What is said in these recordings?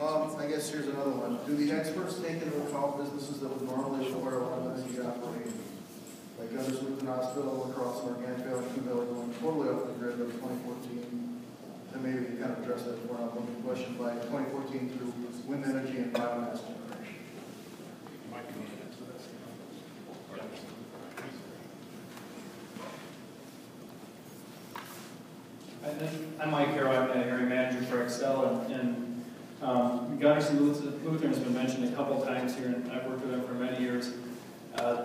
I guess here's another one. Do the experts take into account businesses that would normally require a lot of energy operating? Like Undersmithton Hospital, across Organic Valley, Two Valley, going totally off the grid by 2014. And maybe you kind of address that for our one question by 2014 through wind energy and biomass generation. I'm Mike Carroll. I'm the area manager for Excel, and Gunnison Lutheran has been mentioned a couple times here, and I've worked with them for many years.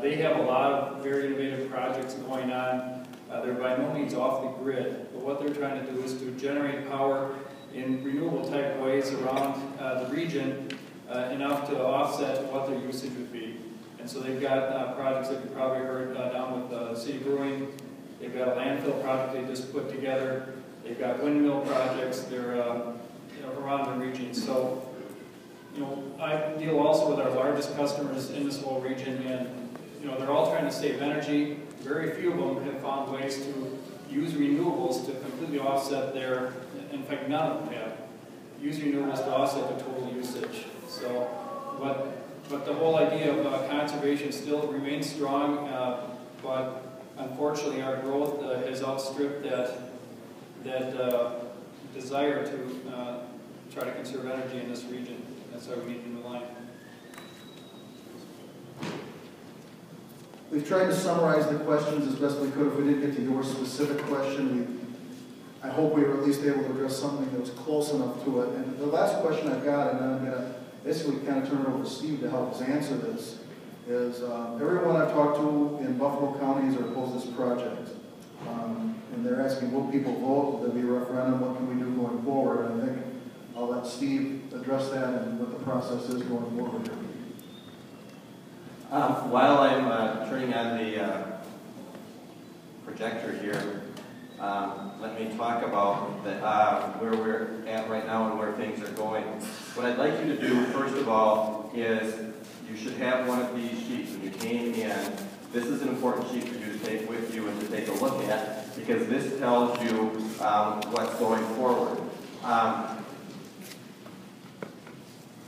They have a lot of very innovative projects going on. They're by no means off the grid, but what they're trying to do is to generate power in renewable type ways around the region enough to offset what their usage would be. And so they've got projects that you've probably heard down with City Brewing. They've got a landfill project they just put together. They've got windmill projects. They're around the region. So, I deal also with our largest customers in this whole region, and they're all trying to save energy. Very few of them have found ways to use renewables to completely offset their, in fact, none of them have, use renewables to offset their total usage. So, but the whole idea of conservation still remains strong, but unfortunately our growth has outstripped that desire to try to conserve energy in this region. That's why we need a new line. We've tried to summarize the questions as best we could. If we didn't get to your specific question, I hope we were at least able to address something that was close enough to it. And the last question I've got, and then I'm going to basically kind of turn it over to Steve to help us answer this, is everyone I've talked to in Buffalo County are opposed to this project. And they're asking, will people vote? Will there be a referendum? What can we do going forward? And I think I'll let Steve address that and what the process is going forward here. While I'm turning on the projector here, let me talk about where we're at right now and where things are going. What I'd like you to do, first of all, is you should have one of these sheets when you came in. This is an important sheet for you to take with you and to take a look at, because this tells you what's going forward.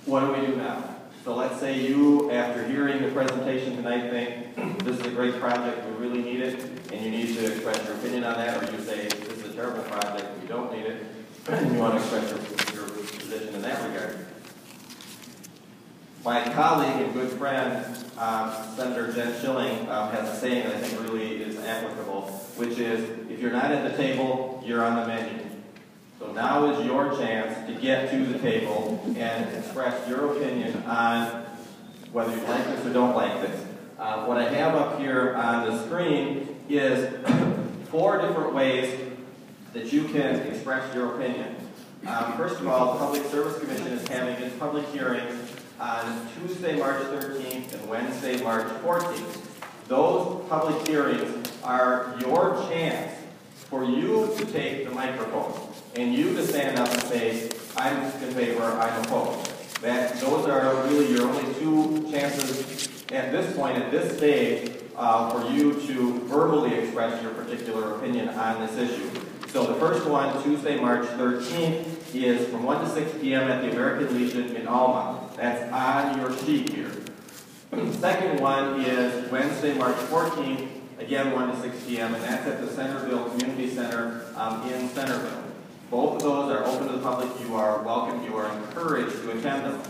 What do we do now? So let's say you, after hearing the presentation tonight, think this is a great project, we really need it, and you need to express your opinion on that, or you say this is a terrible project, we don't need it, and you want to express your position in that regard. My colleague and good friend, Senator Jen Schilling, has a saying that I think really is applicable, which is, if you're not at the table, you're on the menu. So now is your chance to get to the table and express your opinion on whether you like this or don't like this. What I have up here on the screen is 4 different ways that you can express your opinion. First of all, the Public Service Commission is having its public hearings on Tuesday, March 13th and Wednesday, March 14th. Those public hearings are your chance for you to take the microphone and you to stand up and say, I'm in favor, I'm opposed. Those are really your only 2 chances at this point, at this stage, for you to verbally express your particular opinion on this issue. So the first one, Tuesday, March 13th, is from 1 to 6 p.m. at the American Legion in Alma. That's on your sheet here. The second one is Wednesday, March 14th, again 1 to 6 p.m., and that's at the Centerville Community Center in Centerville. Both of those are open to the public. You are welcome. You are encouraged to attend them.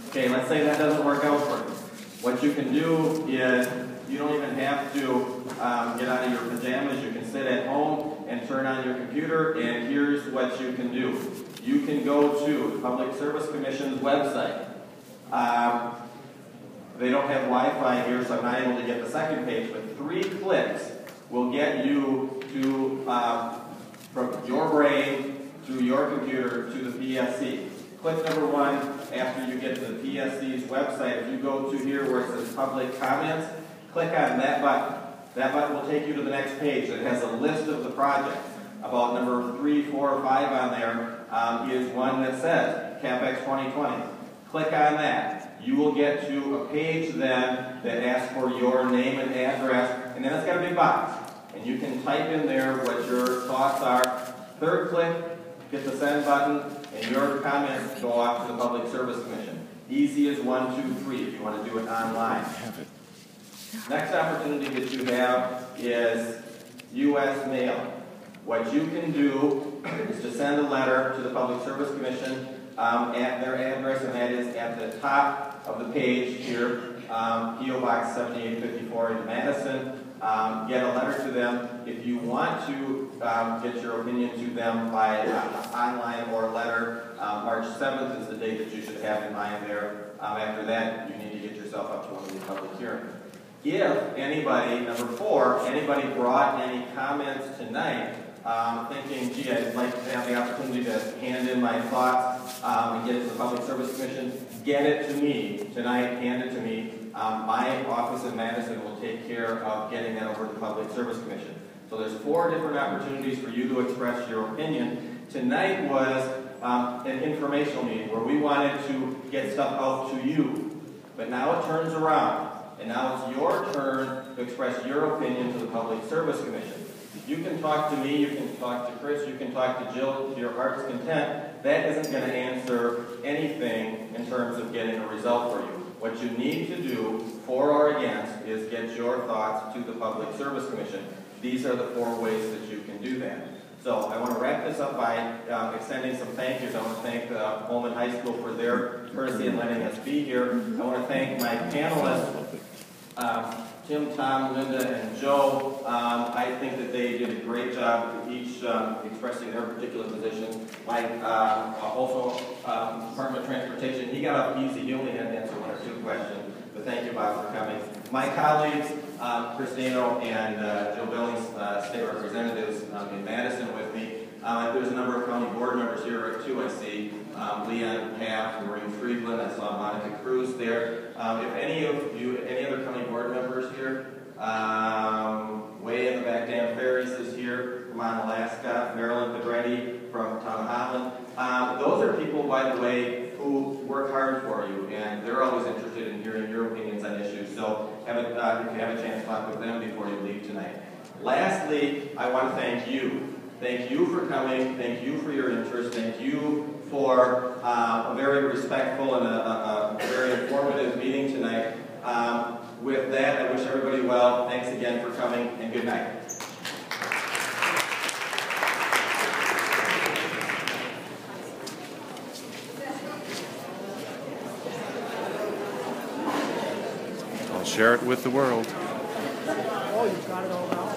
Okay, let's say that doesn't work out for you. What you can do is you don't even have to get out of your pajamas. You can sit at home and turn on your computer, and here's what you can do. You can go to the Public Service Commission's website. They don't have Wi-Fi here, so I'm not able to get the second page, but 3 clicks will get you to, from your brain through your computer to the PSC. Click number 1 after you get to the PSC's website. If you go to here where it says Public Comments, click on that button. That button will take you to the next page that has a list of the projects. About number 3, 4, or 5 on there is one that says CapEx 2020. Click on that. You will get to a page then that asks for your name and address, and then it's got a big box. And you can type in there what your thoughts are. Third click, hit the send button, and and your comments go off to the Public Service Commission. Easy as 1, 2, 3 if you want to do it online. Next opportunity that you have is U.S. mail. What you can do is to send a letter to the Public Service Commission at their address, and that is at the top of the page here, P.O. Box 7854 in Madison. Get a letter to them. If you want to get your opinion to them by online or letter, March 7th is the date that you should have in mind there. After that, you need to get yourself up to one of these public hearings. If anybody, number 4, anybody brought any comments tonight, thinking, gee, I'd like to have the opportunity to hand in my thoughts and get it to the Public Service Commission, get it to me tonight, hand it to me. My office in Madison will take care of getting that over to the Public Service Commission. So there's 4 different opportunities for you to express your opinion. Tonight was an informational meeting where we wanted to get stuff out to you. But now it turns around, and now it's your turn to express your opinion to the Public Service Commission. You can talk to me, you can talk to Chris, you can talk to Jill to your heart's content. That isn't going to answer anything in terms of getting a result for you. What you need to do, for or against, is get your thoughts to the Public Service Commission. These are the 4 ways that you can do that. So I want to wrap this up by extending some thank yous. I want to thank Holmen High School for their courtesy in letting us be here. I want to thank my panelists, Tim, Tom, Linda, and Joe. I think that they did a great job, each expressing their particular position. Mike, also Department of Transportation, he got off easy. He only had to answer 1 or 2 questions. But thank you, Bob, for coming. My colleagues, Christino and Joe Billings, state representatives in Madison with me. There's a number of county board members here too, I see. Leon Paff, Maureen Friedland, I saw Monica Cruz there. If any of you, any other county board members here? Way in the back, Dan Ferris is here from Alaska. Marilyn Pedretti from Town of Holland. Those are people, by the way, who work hard for you, and they're always interested in hearing your opinions on issues. So if you have a chance, talk with them before you leave tonight. Lastly, I want to thank you. Thank you for coming. Thank you for your interest. Thank you for a very respectful and a very informative meeting tonight. With that, I wish everybody well. Thanks again for coming, and good night. I'll share it with the world. Oh, you've got it all out?